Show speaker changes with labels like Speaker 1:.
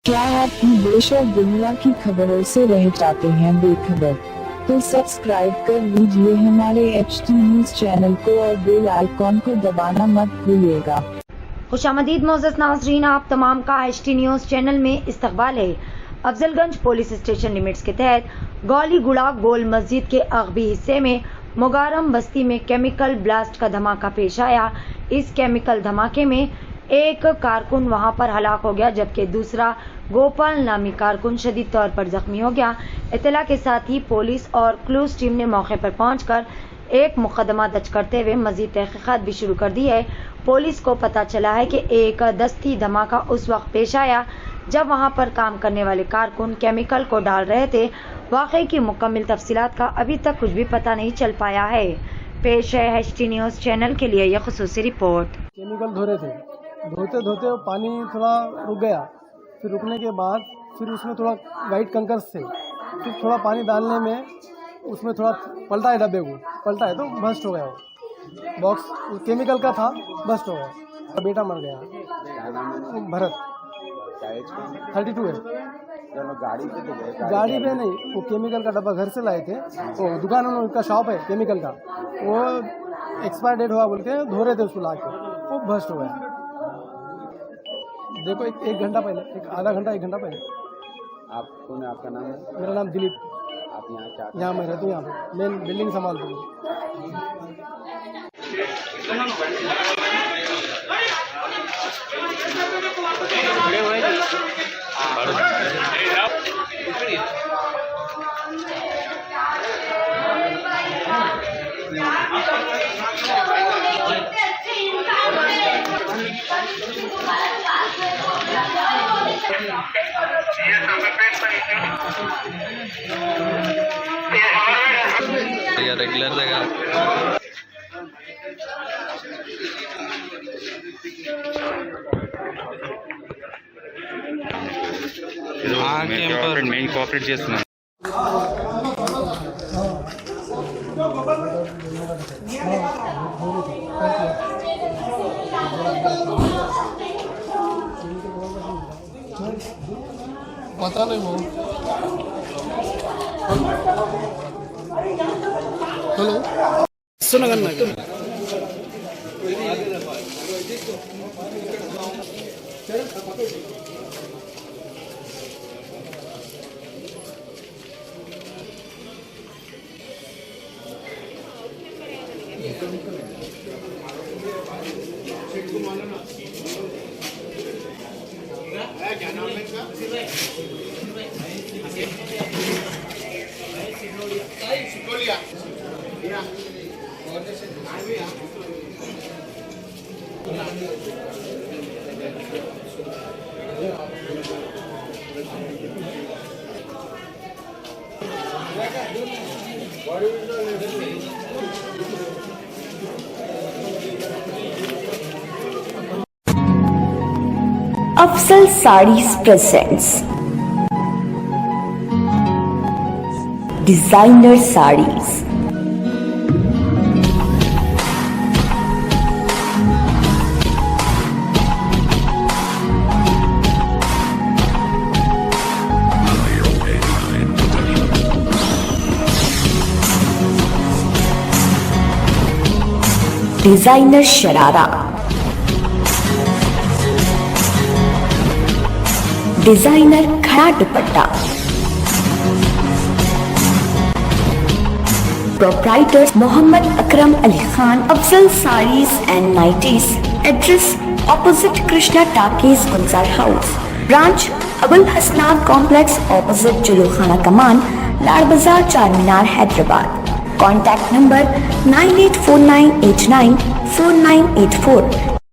Speaker 1: क्या आप देश और दुनिया की खबरों से रह जाते हैं बेखबर? तो सब्सक्राइब कर लीजिए हमारे HT न्यूज चैनल को और बेल आइकॉन को दबाना मत भूलिएगा।
Speaker 2: खुशामदीद मोअज़्ज़ज़ नाज़रीन, आप तमाम का HT न्यूज चैनल में इस्तकबाल है। अफजलगंज पुलिस स्टेशन लिमिट्स के तहत गौलीगुड़ा गोल मस्जिद के अगबी हिस्से में मुगारम बस्ती में केमिकल ब्लास्ट का धमाका पेश आया। इस केमिकल धमाके में एक कारकुन वहां पर हलाक हो गया, जबकि दूसरा गोपाल नामी कारकुन शदीद तौर पर जख्मी हो गया। इत्तला के साथ ही पुलिस और क्लूज टीम ने मौके पर पहुंचकर एक मुकदमा दर्ज करते हुए मजीद तहकीकात भी शुरू कर दी है। पुलिस को पता चला है कि एक दस्ती धमाका उस वक्त पेश आया जब वहां पर काम करने वाले कारकुन केमिकल को डाल रहे थे। वाक़े की मुकम्मल तफसीलात का अभी तक कुछ भी पता नहीं चल पाया है। पेश है HT न्यूज चैनल के लिए यह खुसूसी रिपोर्ट।
Speaker 3: केमिकल धो रहे थे, धोते धोते पानी थोड़ा रुक गया। फिर रुकने के बाद फिर उसमें थोड़ा वाइट कंकर्स थे। फिर थोड़ा पानी डालने में उसमें थोड़ा पलटा है, डब्बे को पलटा है तो बस्ट हो गया। वो बॉक्स केमिकल का था, बस्ट हो गया। बेटा मर गया। भरत 32 है। गाड़ी पे नहीं, वो केमिकल का डब्बा घर से लाए थे। वो दुकान में उनका शॉप है केमिकल का, वो एक्सपायर डेट हुआ बोल के धो रहे थे, उसको ला के वो बस्ट हो गया। देखो एक घंटा पहले, एक घंटा पहले।
Speaker 4: आप कौन है? आपका नाम है?
Speaker 3: मेरा नाम दिलीप।
Speaker 4: आप यहाँ क्या?
Speaker 3: यहाँ मैं रहती हूँ, यहाँ पे मेन बिल्डिंग संभालती हूँ।
Speaker 5: रेगुलर जगह మెయిన్ కోఆపరేట్ చేస్తున్నాను.
Speaker 3: पता नहीं वो। हेलो सुनगन में
Speaker 6: Afzal Sarees presents designer sarees. Designer sharara, designer khada dupatta, proprietor Mohammad Akram Ali Khan, Afzal Sarees and nighties. Address opposite Krishna Talkies Gulzar Houz, branch Abul Hasanat complex opposite Jilukhana Kaman, Lad Bazaar, चार मीनार, हैदराबाद। Contact number 9849894984।